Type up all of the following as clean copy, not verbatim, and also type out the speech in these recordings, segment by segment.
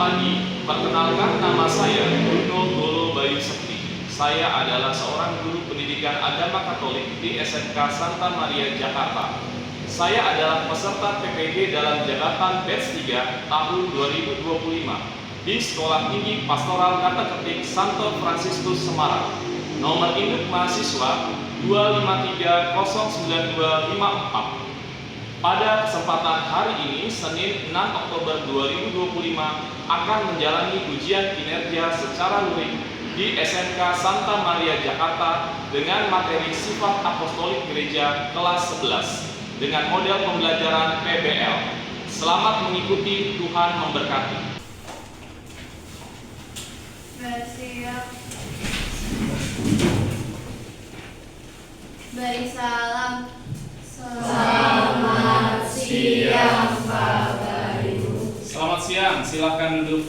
pagi, perkenalkan nama saya Bruno Golo Bayu Sekti. Saya adalah seorang guru pendidikan agama Katolik di SMK Santa Maria, Jakarta. Saya adalah peserta PPG dalam jabatan batch 3 tahun 2025 di Sekolah Tinggi Pastoral Kata Ketik Santo Fransiskus Semarang. Nomor induk mahasiswa 2530924. Pada kesempatan hari ini, Senin 6 Oktober 2025, akan menjalani ujian kinerja secara luring di SMK Santa Maria, Jakarta dengan materi sifat apostolik gereja kelas 11 dengan model pembelajaran PBL. Selamat mengikuti, Tuhan memberkati. Bersiap. Beri salam. Selamat siang, Pak Bayu. Selamat siang, silahkan duduk.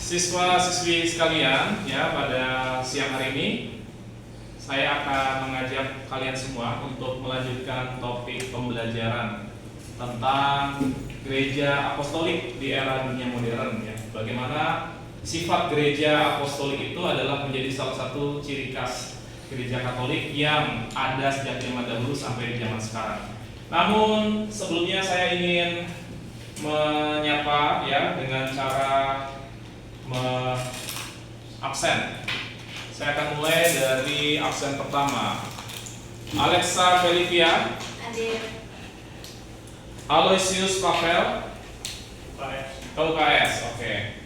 Siswa-siswi sekalian, ya, pada siang hari ini saya akan mengajak kalian semua untuk melanjutkan topik pembelajaran tentang gereja apostolik di era dunia modern, ya. Bagaimana sifat gereja apostolik itu adalah menjadi salah satu ciri khas gereja Katolik yang ada sejak zaman dahulu sampai di zaman sekarang. Namun sebelumnya saya ingin menyapa, ya, dengan cara absen. Saya akan mulai dari absen pertama. Alexa Felivia, Hadir. Aloysius Pavel, UKS, oke.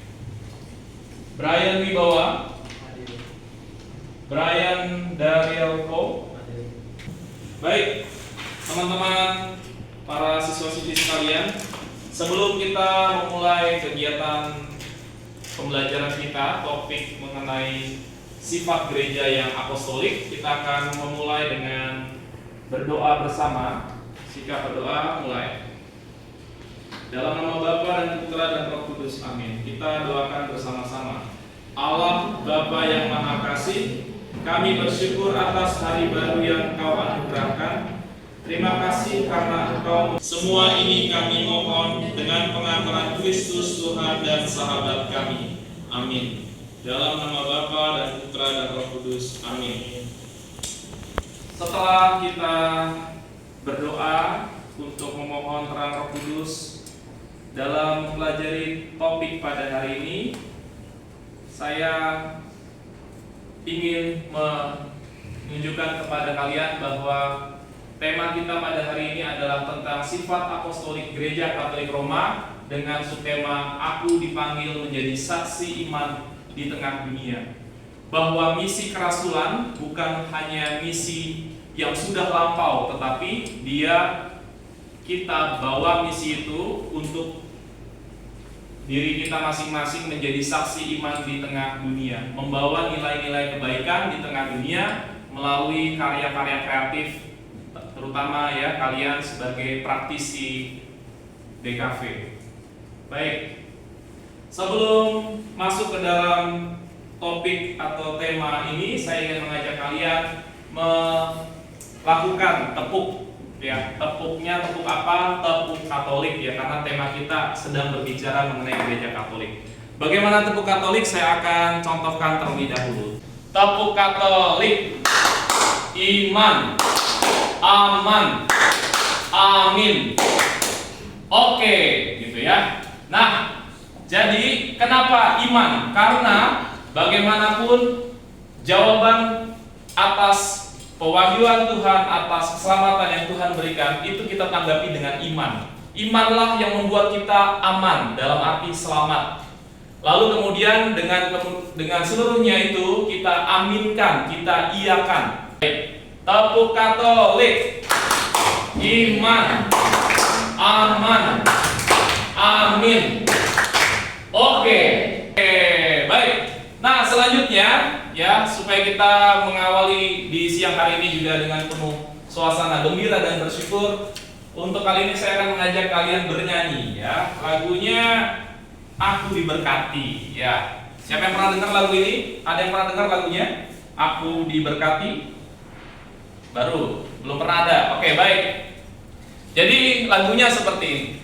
Brian Wibawa, Brian Darielko. Baik, teman-teman, para siswa-siswi sekalian, sebelum kita memulai kegiatan pembelajaran kita, topik mengenai sifat gereja yang apostolik, kita akan memulai dengan berdoa bersama. Sikap berdoa mulai. Dalam nama Bapa dan Putra dan Roh Kudus, amin. Kita doakan bersama-sama. Allah Bapa yang Maha Kasih, kami bersyukur atas hari baru yang Engkau anugerahkan. Terima kasih karena Engkau. Semua ini kami mohon dengan pengantaran Kristus Tuhan dan sahabat kami. Amin. Dalam nama Bapa dan Putra dan Roh Kudus, amin. Setelah kita berdoa untuk memohon terang Roh Kudus dalam mempelajari topik pada hari ini, saya ingin menunjukkan kepada kalian bahwa tema kita pada hari ini adalah tentang sifat apostolik gereja Katolik Roma dengan subtema Aku dipanggil menjadi saksi iman di tengah dunia. Bahwa misi kerasulan bukan hanya misi yang sudah lampau, tetapi kita bawa misi itu untuk diri kita masing-masing menjadi saksi iman di tengah dunia, membawa nilai-nilai kebaikan di tengah dunia melalui karya-karya kreatif, terutama, ya, kalian sebagai praktisi DKV. Baik, sebelum masuk ke dalam topik atau tema ini, saya ingin mengajak kalian melakukan tepuk. Ya, tepuknya tepuk apa? Tepuk Katolik, ya, karena tema kita sedang berbicara mengenai gereja Katolik. Bagaimana tepuk Katolik? Saya akan contohkan terlebih dahulu. Tepuk Katolik. Iman, aman, amin. Oke, gitu ya. Nah, jadi kenapa iman? Karena bagaimanapun jawaban atas pewahyuan Tuhan, atas keselamatan yang Tuhan berikan, itu kita tanggapi dengan iman. Imanlah yang membuat kita aman, dalam arti selamat. Lalu kemudian dengan seluruhnya itu kita aminkan, kita iakan. Tepuk Katolik. Iman, aman, amin. Oke, baik. Nah, selanjutnya, ya, supaya kita mengawali di siang hari ini juga dengan penuh suasana gembira dan bersyukur, untuk kali ini saya akan mengajak kalian bernyanyi, ya. Lagunya Aku Diberkati, ya. Siapa yang pernah dengar lagu ini? Ada yang pernah dengar lagunya? Aku Diberkati? Baru, belum pernah ada. Oke, baik. Jadi lagunya seperti ini.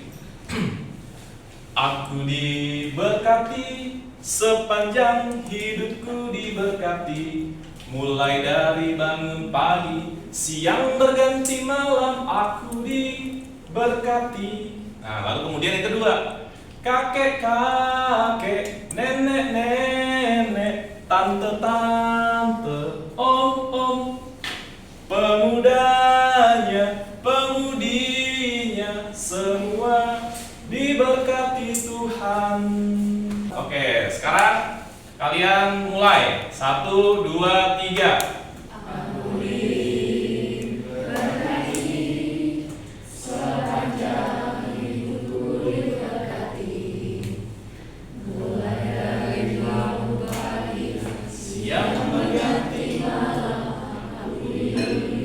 Aku diberkati, sepanjang hidupku diberkati. Mulai dari bangun pagi, siang berganti malam, aku diberkati. Nah, lalu kemudian yang kedua, kakek-kakek, nenek-nenek, tante-tante, om-om, pemudanya, pemudinya, semua diberkati Tuhan. Oke, sekarang kalian mulai. 1, 2, 3. Aku diberkati, sepanjang hidupku diberkati. Mulai dari bangun pagi, Siang berganti malam, aku diberkati.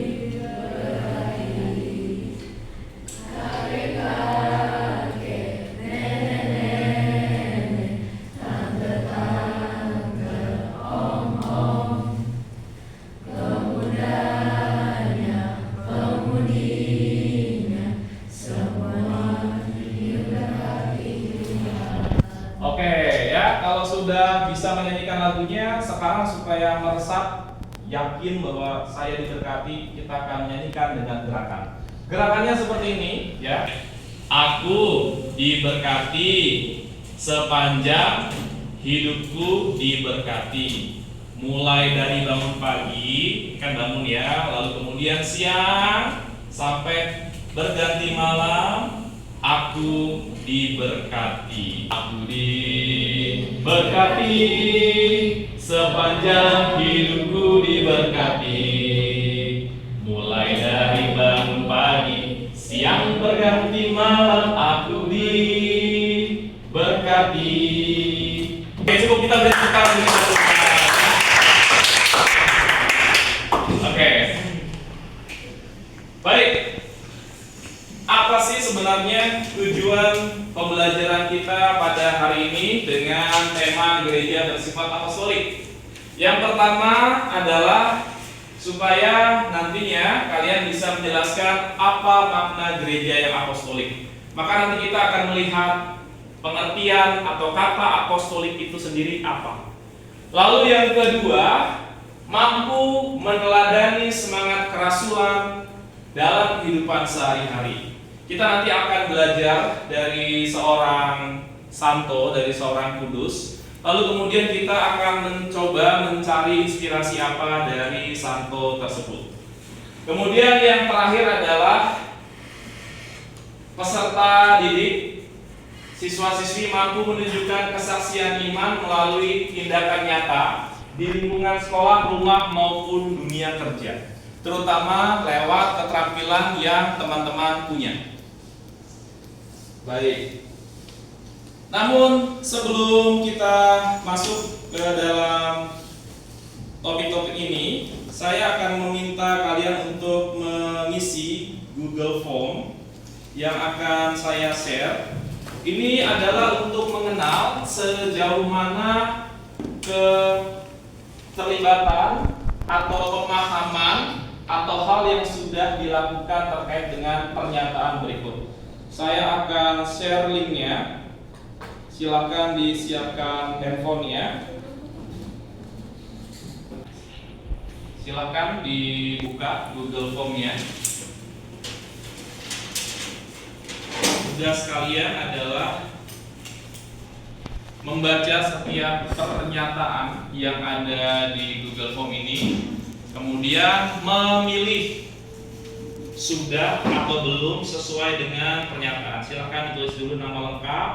Kakek-kakek, nenek-nenek, tante-tante, om-om, pemudanya, pemudinya, semua diberkati Tuhan. Oke ya, kalau sudah bisa menyanyikan lagunya, sekarang supaya meresap, yakin bahwa saya diberkati, kita akan menyanyikan dengan gerakan. Gerakannya seperti ini ya. Aku diberkati, sepanjang hidupku diberkati. Mulai dari bangun pagi, kan bangun ya, lalu kemudian siang sampai berganti malam, aku diberkati. Aku diberkati, sepanjang hidupku diberkati. Mulai dari bangun pagi, siang berganti malam, aku diberkati. Oke, cukup kita beri tepuk tangan dulu. Oke. Baik. Apa sih sebenarnya tujuan pembelajaran kita pada hari ini dengan tema gereja bersifat apostolik? Yang pertama adalah supaya nantinya kalian bisa menjelaskan apa makna gereja yang apostolik. Maka nanti kita akan melihat pengertian atau kata apostolik itu sendiri apa. Lalu yang kedua, mampu meneladani semangat kerasulan dalam kehidupan sehari-hari. Kita nanti akan belajar dari seorang santo, dari seorang kudus. Lalu kemudian kita akan mencoba mencari inspirasi apa dari santo tersebut. Kemudian yang terakhir adalah peserta didik, siswa-siswi mampu menunjukkan kesaksian iman melalui tindakan nyata di lingkungan sekolah, rumah maupun dunia kerja, terutama lewat keterampilan yang teman-teman punya. Baik. Namun sebelum kita masuk ke dalam topik-topik ini, saya akan meminta kalian untuk mengisi Google Form yang akan saya share. Ini adalah untuk mengenal sejauh mana keterlibatan atau pemahaman atau hal yang sudah dilakukan terkait dengan pernyataan berikut. Saya akan share linknya. Silakan disiapkan handphonenya. Silakan dibuka Google Form-nya. Tugas kalian adalah membaca setiap pernyataan yang ada di Google Form ini, kemudian memilih sudah atau belum sesuai dengan pernyataan. Silakan ditulis dulu nama lengkap,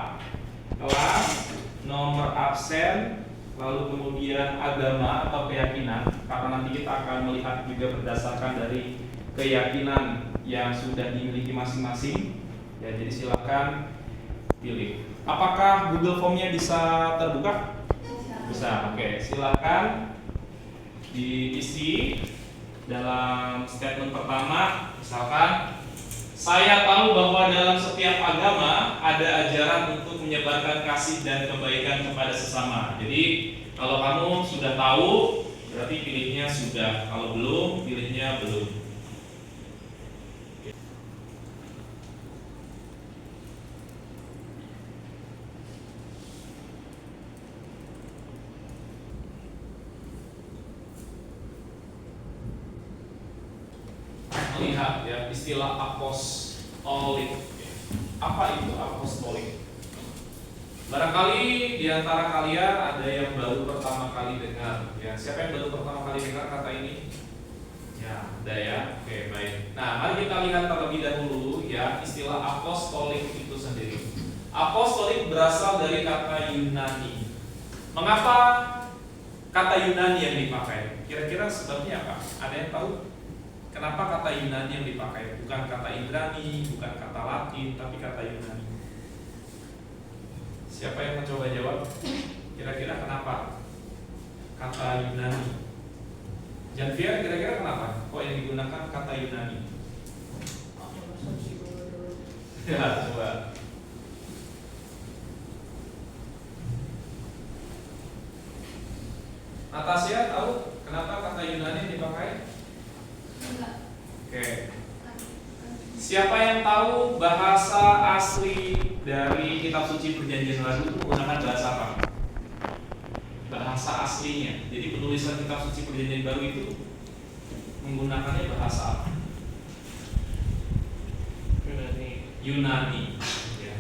kelas, nomor absen, lalu kemudian agama atau keyakinan, karena nanti kita akan melihat juga berdasarkan dari keyakinan yang sudah dimiliki masing-masing. Ya, jadi silakan pilih. Apakah Google Form-nya bisa terbuka? Bisa. Oke, silakan diisi dalam statement pertama. Misalkan, saya tahu bahwa dalam setiap agama ada ajaran untuk menyebarkan kasih dan kebaikan kepada sesama. Jadi kalau kamu sudah tahu, berarti pilihnya sudah. Kalau belum, pilihnya belum. istilah apostolik. Apa itu apostolik? Barangkali di antara kalian ada yang baru pertama kali dengar. Ya, siapa yang baru pertama kali dengar kata ini? Ya, ada ya. Oke, baik. Nah, mari kita lihat terlebih dahulu ya istilah apostolik itu sendiri. Apostolik berasal dari kata Yunani. Mengapa kata Yunani yang dipakai? Kira-kira sebabnya apa? Ada yang tahu? Kenapa kata Yunani yang dipakai? Bukan kata Ibrani, bukan kata Latin, tapi kata Yunani. Siapa yang mencoba jawab? Kira-kira kenapa kata Yunani? Janvier, kira-kira kenapa? Kok yang digunakan kata Yunani? Ya, coba. Natasha tahu kenapa kata Yunani dipakai? Enggak. Oke. Siapa yang tahu bahasa asli dari kitab suci Perjanjian Baru itu menggunakan bahasa apa? Bahasa aslinya. Jadi penulisan kitab suci Perjanjian Baru itu menggunakannya bahasa apa? Yunani. Ya.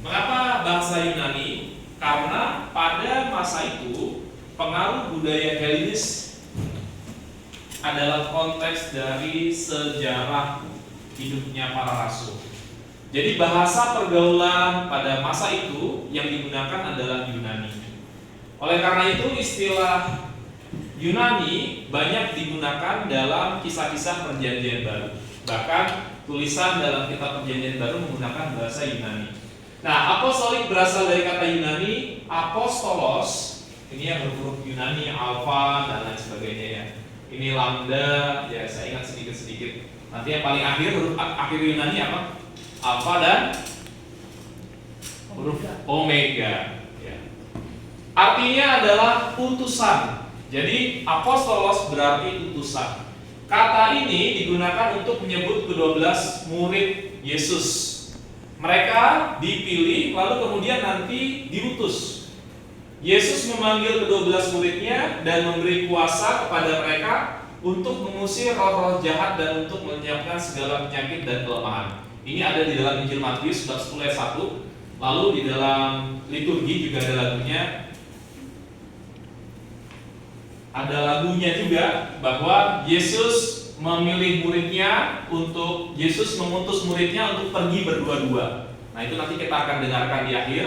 Mengapa bahasa Yunani? Karena pada masa itu pengaruh budaya Helenis adalah konteks dari sejarah hidupnya para rasul. Jadi bahasa pergaulan pada masa itu yang digunakan adalah Yunani. Oleh karena itu istilah Yunani banyak digunakan dalam kisah-kisah Perjanjian Baru. Bahkan tulisan dalam kitab Perjanjian Baru menggunakan bahasa Yunani. Nah, apostolik berasal dari kata Yunani apostolos. Ini yang berhuruf Yunani, alfa dan lain sebagainya ya. Ini lambda, ya saya ingat sedikit-sedikit. Nanti yang paling akhir huruf akhir Yunani apa? Alfa dan huruf omega. Ya. Artinya adalah utusan. Jadi apostolos berarti utusan. Kata ini digunakan untuk menyebut ke-12 murid Yesus. Mereka dipilih lalu kemudian nanti diutus. Yesus memanggil ke-12 muridnya dan memberi kuasa kepada mereka untuk mengusir roh-roh jahat dan untuk melenyapkan segala penyakit dan kelemahan. Ini ada di dalam Injil Matius bab 10 ayat 1. Lalu di dalam liturgi juga ada lagunya. Ada lagunya juga bahwa Yesus memilih muridnya untuk Yesus mengutus muridnya untuk pergi berdua-dua. Nah, itu nanti kita akan dengarkan di akhir.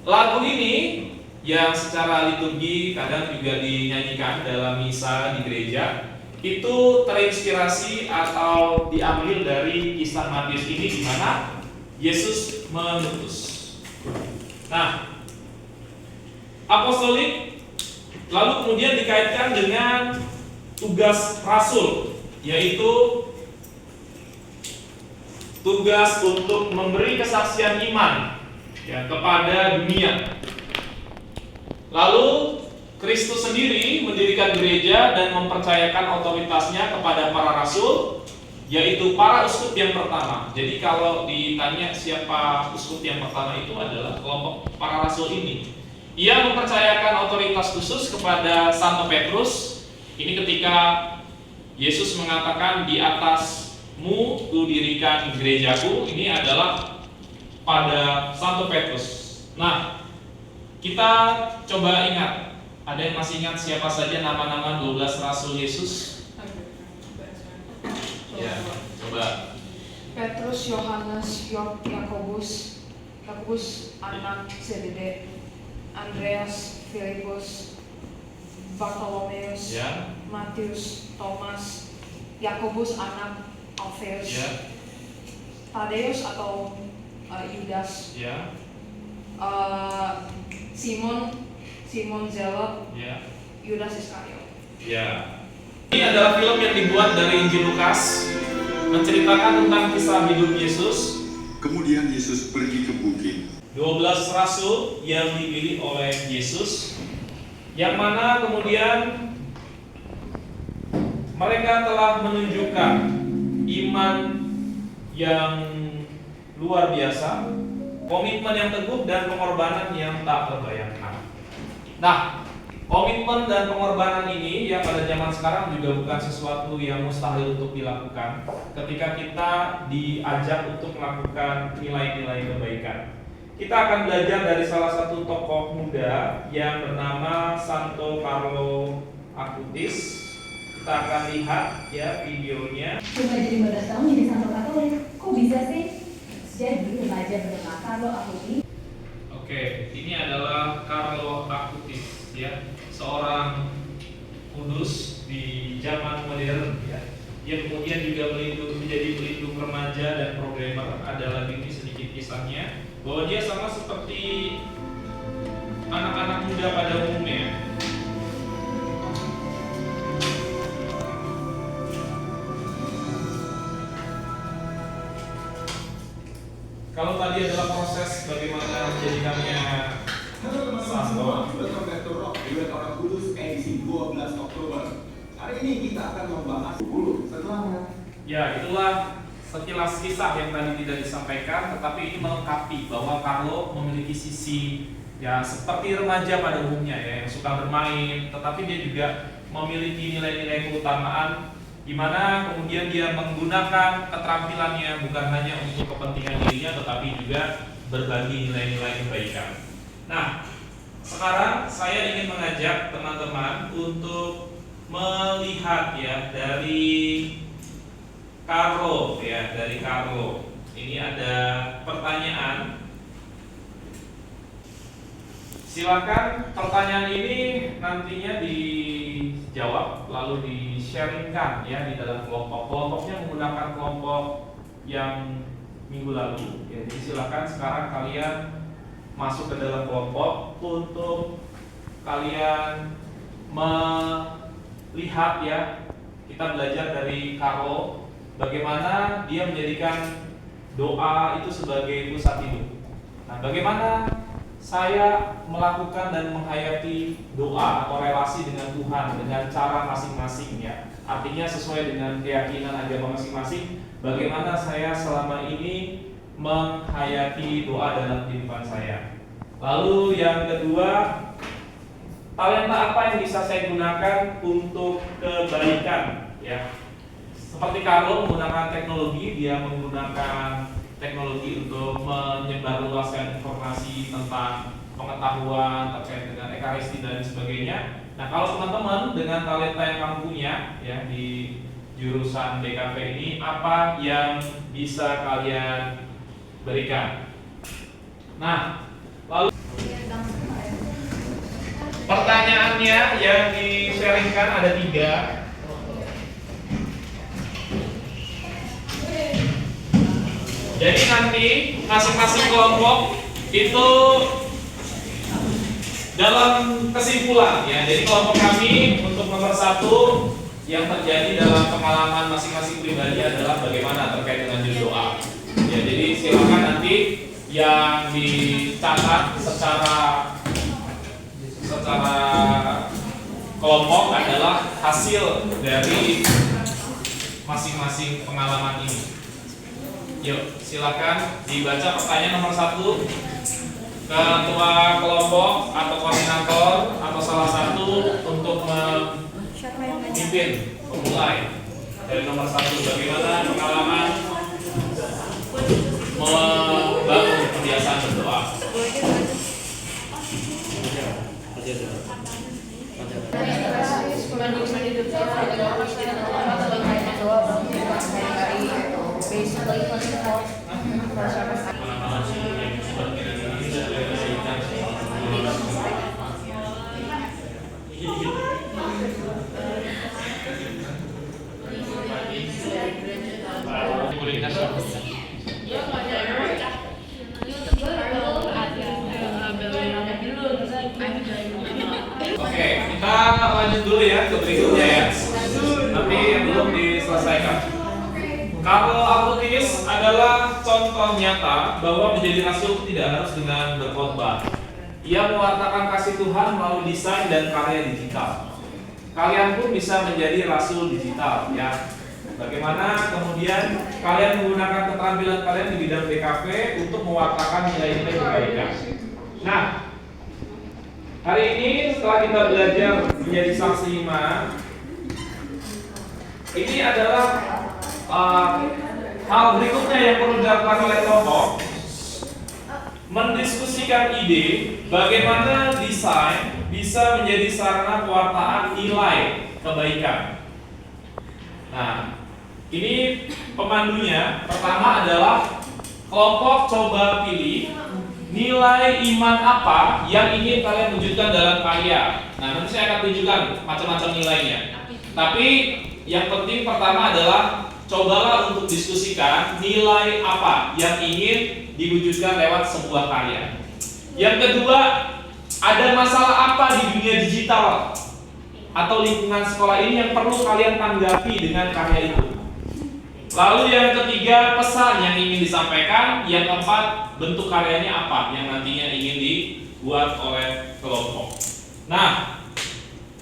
Lagu ini yang secara liturgi kadang juga dinyanyikan dalam misa di gereja itu terinspirasi atau diambil dari kisah Matius ini di mana Yesus mengutus. Nah, apostolik lalu kemudian dikaitkan dengan tugas rasul, yaitu tugas untuk memberi kesaksian iman ya, kepada dunia. Lalu Kristus sendiri mendirikan gereja dan mempercayakan otoritasnya kepada para rasul, yaitu para uskup yang pertama. Jadi kalau ditanya siapa uskup yang pertama, itu adalah kelompok para rasul ini. Ia mempercayakan otoritas khusus kepada Santo Petrus. Ini ketika Yesus mengatakan di atasmu kudirikan gerejaku. Ini adalah pada Santo Petrus. Nah, kita coba ingat, ada yang masih ingat siapa saja nama-nama 12 rasul Yesus? Ya, coba. Petrus, Yohanes, Yakobus, anak Zebede, Andreas, Filipus, Bartolomeus, Ya. Matius, Thomas, Yakobus anak Alfeus, Ya. Tadeus atau Yudas, Ya. Simon Zelot, Ya. Yudas Iskariot. Ya. Ini adalah film yang dibuat dari Injil Lukas, menceritakan tentang kisah hidup Yesus. Kemudian Yesus pergi ke bukit. 12 rasul yang dipilih oleh Yesus, yang mana kemudian mereka telah menunjukkan iman yang luar biasa, komitmen yang teguh dan pengorbanan yang tak terbayangkan. Nah, Komitmen dan pengorbanan ini ya pada zaman sekarang juga bukan sesuatu yang mustahil untuk dilakukan ketika kita diajak untuk melakukan nilai-nilai kebaikan. Kita akan belajar dari salah satu tokoh muda yang bernama Santo Carlo Acutis. Kita akan lihat ya videonya. Cuma jadi 15 tahun jadi Santo Katolik. Kok bisa sih? Jadi remaja bernama Carlo Acutis. Oke, ini adalah Carlo Acutis ya, seorang kudus di zaman modern ya. Dia kemudian juga menjadi pelindung remaja dan programmer. Ada lagi ini sedikit kisahnya bahwa dia sama seperti anak-anak muda pada umumnya. Kalau tadi adalah proses bagaimana menjadikannya Halo teman-teman, welcome back to Rock, Event Orang Kudus edisi 12 Oktober. Hari ini kita akan membahas 10 setelahnya. Ya, itulah sekilas kisah yang tadi tidak disampaikan, tetapi ini melengkapi bahwa Carlo memiliki sisi ya seperti remaja pada umumnya ya, yang suka bermain, tetapi dia juga memiliki nilai-nilai keutamaan di mana kemudian dia menggunakan keterampilannya bukan hanya untuk kepentingan dirinya, tetapi juga berbagi nilai-nilai kebaikan. Nah, sekarang saya ingin mengajak teman-teman untuk melihat ya dari Carlo ya, dari Carlo. Ini ada pertanyaan. Silakan pertanyaan ini nantinya dijawab lalu di-sharingkan ya di dalam kelompok. Kelompoknya menggunakan kelompok yang minggu lalu ya. Jadi silakan sekarang kalian masuk ke dalam kelompok untuk kalian melihat ya, kita belajar dari Carlo bagaimana dia menjadikan doa itu sebagai pusat hidup. Nah, bagaimana saya melakukan dan menghayati doa atau relasi dengan Tuhan dengan cara masing-masing ya. Artinya sesuai dengan keyakinan agama masing-masing, bagaimana saya selama ini menghayati doa dalam kehidupan saya. Lalu yang kedua, talenta apa yang bisa saya gunakan untuk kebaikan ya. Seperti Carlo menggunakan teknologi, dia menggunakan teknologi untuk menyebarluaskan informasi tentang pengetahuan terkait dengan ekaristi dan sebagainya. Nah, kalau teman-teman dengan talenta yang kamu punya ya di jurusan DKV ini, apa yang bisa kalian berikan? Nah, lalu pertanyaannya yang di-sharingkan ada 3. Jadi nanti masing-masing kelompok itu dalam kesimpulan ya. Jadi kelompok kami untuk nomor 1 yang terjadi dalam pengalaman masing-masing pribadi adalah bagaimana terkait dengan doa. Ya, jadi silakan nanti yang dicatat secara kelompok adalah hasil dari masing-masing pengalaman ini. Yuk, silakan dibaca pertanyaan nomor 1. Ketua kelompok atau koordinator atau salah satu untuk memimpin pemulai dari nomor 1. Bagaimana pengalaman membangun kebiasaan berdoa? Oke, kita lanjut dulu ya ke berikutnya ya. Nanti yang belum diselesaikan. Carlo Acutis adalah contoh nyata bahwa menjadi rasul tidak harus dengan berkhotbah. Ia mewartakan kasih Tuhan melalui desain dan karya digital. Kalian pun bisa menjadi rasul digital ya. Bagaimana kemudian kalian menggunakan keterampilan kalian di bidang DKV untuk mewartakan nilai-nilai kebaikan. Nah, Hari ini setelah kita belajar menjadi saksi iman, ini adalah hal berikutnya yang perlu dilakukan oleh kelompok, mendiskusikan ide bagaimana desain bisa menjadi sarana pewartaan nilai kebaikan. Nah, ini pemandunya. Pertama adalah kelompok coba pilih nilai iman apa yang ingin kalian wujudkan dalam karya. Nah, nanti saya akan tunjukkan macam-macam nilainya. Tapi yang penting pertama adalah cobalah untuk diskusikan nilai apa yang ingin diwujudkan lewat sebuah karya. Yang kedua, ada masalah apa di dunia digital atau lingkungan sekolah ini yang perlu kalian tanggapi dengan karya itu. Lalu yang ketiga, pesan yang ingin disampaikan. Yang keempat, bentuk karyanya apa yang nantinya ingin dibuat oleh kelompok. Nah,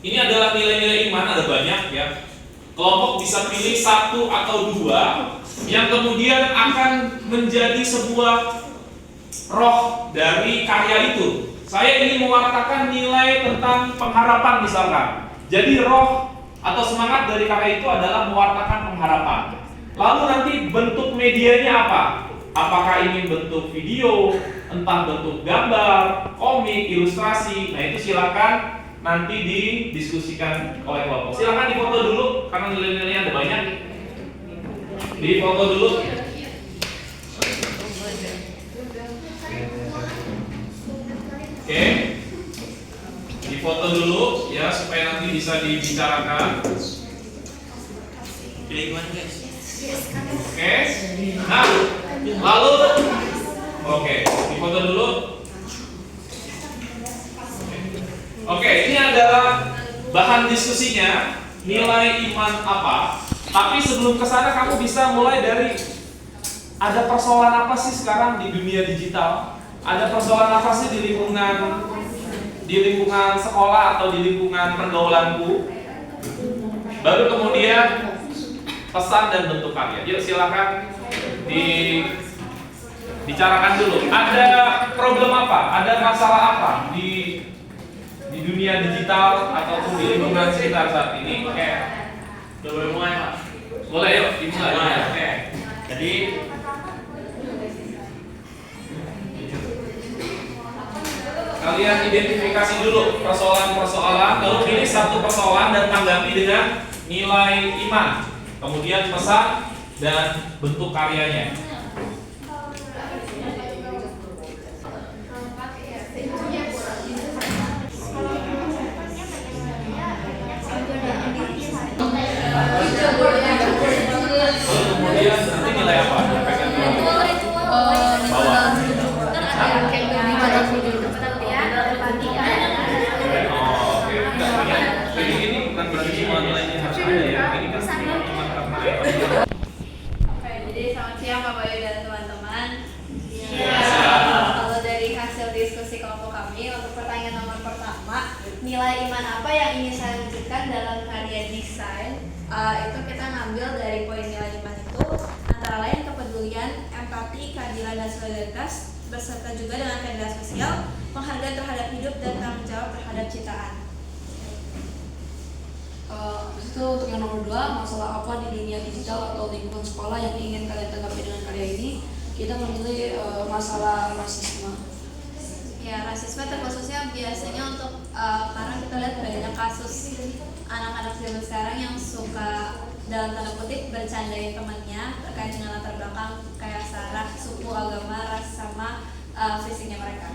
ini adalah nilai-nilai iman, ada banyak ya. Kelompok bisa pilih satu atau dua yang kemudian akan menjadi sebuah roh dari karya itu. Saya ingin mewartakan nilai tentang pengharapan misalkan. Jadi roh atau semangat dari karya itu adalah mewartakan pengharapan. Lalu nanti bentuk medianya apa? Apakah ingin bentuk video, entah bentuk gambar, komik, ilustrasi. Nah, itu silakan nanti didiskusikan oleh kelompok. Silakan difoto dulu karena nilai-nilainya ada banyak. Difoto dulu. Oke. Difoto dulu ya supaya nanti bisa dibicarakan. Pilih gimana, guys? Oke. Nah, lalu oke, difoto dulu. Oke, ini adalah bahan diskusinya, nilai iman apa. Tapi sebelum ke sana kamu bisa mulai dari ada persoalan apa sih sekarang di dunia digital? Ada persoalan apa sih di lingkungan sekolah atau di lingkungan pergaulanku? Baru kemudian pesan dan bentuk karya. Yuk silakan dibicarakan dulu. Ada problem apa? Ada masalah apa di dunia digital ataupun di lingkungan sekitar saat ini? Oke. Udah boleh mulai, Pak? Boleh, yuk dimulai. Oke. Jadi kalian identifikasi dulu persoalan-persoalan, lalu pilih satu persoalan dan tanggapi dengan nilai iman. Kemudian pesan dan bentuk karyanya. Kemudian nanti nilai apa? Bawah. Jadi ini bukan berarti semua nilainya harus ada ya. Ini kan cuma karena Oke, jadi selamat siang Pak Bayu dan teman-teman. Siang. Kalau dari hasil diskusi kelompok kami, untuk pertanyaan nomor pertama, nilai iman apa yang ingin saya wujudkan dalam karya desain? Itu kita ngambil dari poin nilai iman itu antara lain kepedulian, empati, keadilan dan solidaritas, beserta juga dengan keadilan sosial, penghargaan terhadap hidup dan tanggung jawab terhadap ciptaan. Itu untuk yang nomor 2, masalah apa di dunia digital atau lingkungan sekolah yang ingin kalian tanggapi dengan karya ini? Kita memilih masalah rasisme. Ya, rasisme terkhususnya biasanya untuk karena kita lihat banyak kasus anak-anak zaman sekarang yang suka dalam tanda kutip bercandain temannya terkait dengan latar belakang kayak sara, suku, agama, ras, sama fisiknya mereka.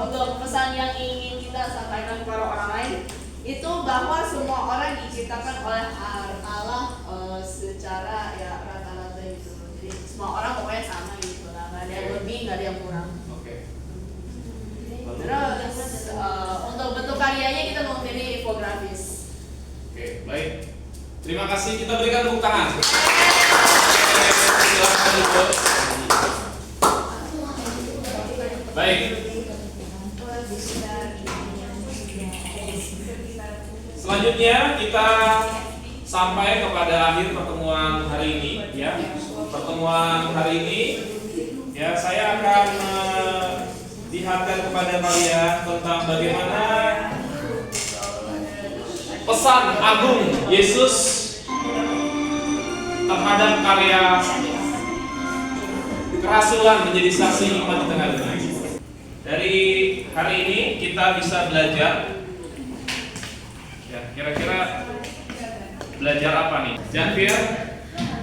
Untuk pesan yang ingin kita sampaikan kepada orang lain itu bahwa semua orang diciptakan oleh Allah secara ya rata-rata gitu. Jadi semua orang pokoknya sama gitu lah, nggak ada yang lebih, nggak ada yang kurang. Terus untuk bentuk karyanya kita memilih infografis. Oke, baik. Terima kasih. Kita berikan tepuk tangan. Silakan dulu. Baik. Selanjutnya kita sampai kepada akhir pertemuan hari ini ya. Pertemuan hari ini ya saya akan lihatkan kepada kalian tentang bagaimana pesan agung Yesus terhadap karya kerasulan menjadi saksi iman di tengah dunia. Dari hari ini kita bisa belajar, ya kira-kira belajar apa nih? Janvier?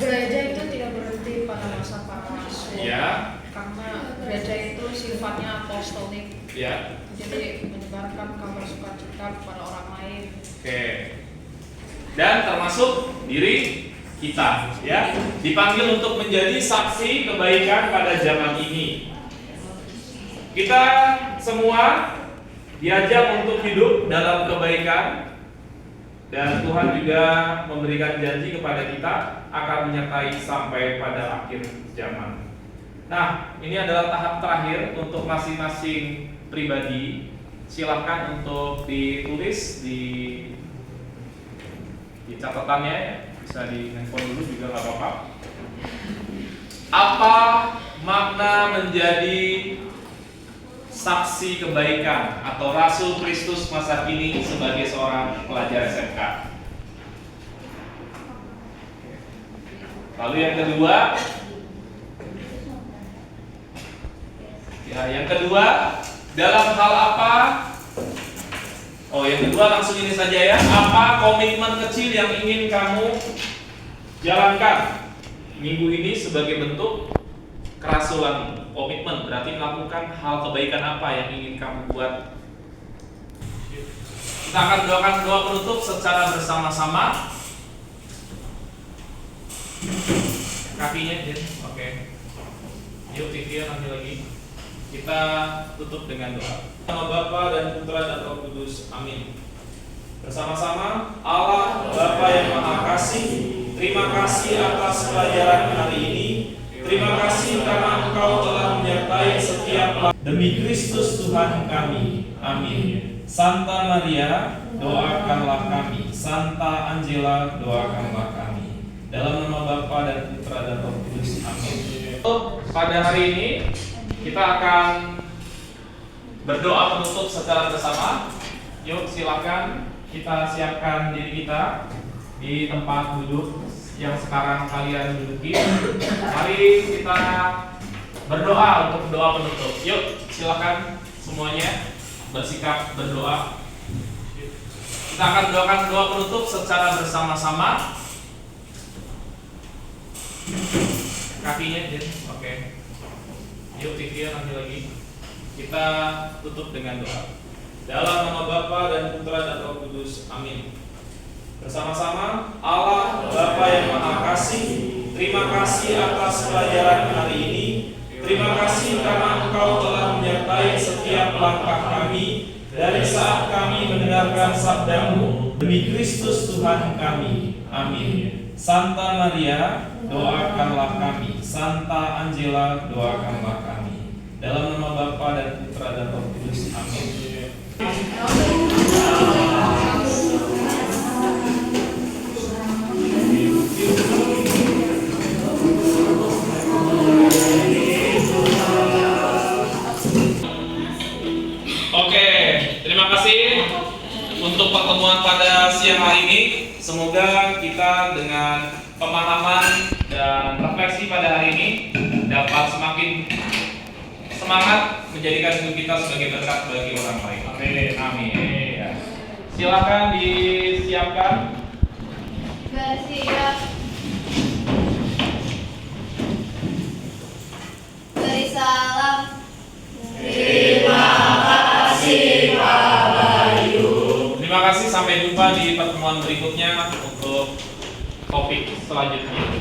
Gereja itu tidak berhenti pada masa para rasul. Ya. Karena gereja itu sifatnya apostolik. Ya. Jadi menyebarkan kabar sukacita kepada orang lain. Oke. Dan termasuk diri kita, ya, dipanggil untuk menjadi saksi kebaikan pada zaman ini. Kita semua diajak untuk hidup dalam kebaikan, dan Tuhan juga memberikan janji kepada kita akan menyertai sampai pada akhir zaman. Nah, ini adalah tahap terakhir untuk masing-masing pribadi. Silakan untuk ditulis di catatannya, ya. Bisa di handphone dulu juga nggak apa-apa. Apa makna menjadi saksi kebaikan atau Rasul Kristus masa kini sebagai seorang pelajar SMK? Lalu yang kedua, dalam hal apa? Oh, yang kedua langsung ini saja ya. Apa komitmen kecil yang ingin kamu jalankan minggu ini sebagai bentuk kerasulan? Komitmen berarti melakukan hal kebaikan apa yang ingin kamu buat. Kita akan doakan doa penutup secara bersama-sama. Kakinya, Jen. Oke. Yuk, TV nanti lagi. Kita tutup dengan doa. Nama Bapa dan Putra dan Roh Kudus. Amin. Bersama-sama, Allah Bapa yang Maha Kasih, terima kasih atas pelajaran hari ini. Terima kasih karena Engkau telah menyertai setiap demi Kristus Tuhan kami. Amin. Santa Maria, doakanlah kami. Santa Angela, doakanlah kami. Dalam nama Bapa dan Putra dan Roh Kudus. Amin. Pada hari ini kita akan berdoa penutup secara bersama. Yuk, silakan kita siapkan diri kita di tempat duduk yang sekarang kalian duduki. Mari kita berdoa untuk doa penutup. Yuk, silakan semuanya bersikap berdoa. Kita akan doakan doa penutup secara bersama-sama. Kakinya, Jen. Oke. Yuk, TV nanti lagi. Kita tutup dengan doa. Dalam nama Bapa dan Putra dan Roh Kudus. Amin. Bersama-sama, Allah Bapa yang Maha Kasih, terima kasih atas pelajaran hari ini. Terima kasih karena Engkau telah menyertai setiap langkah kami dari saat kami mendengarkan sabda-Mu demi Kristus Tuhan kami. Amin. Santa Maria, doakanlah kami. Santa Angela, doakanlah kami. Dalam nama Bapa dan Putra dan Roh Kudus. Amin. Oke, terima kasih untuk pertemuan pada siang hari ini. Semoga kita dengan pemahaman dan refleksi pada hari ini dapat semakin semangat menjadikan hidup kita sebagai berkat bagi orang lain. Amin. Amin. Ya. Silakan disiapkan. Bersiap. Beri salam. Terima kasih Pak Bayu. Terima kasih, sampai jumpa di pertemuan berikutnya untuk topik selanjutnya.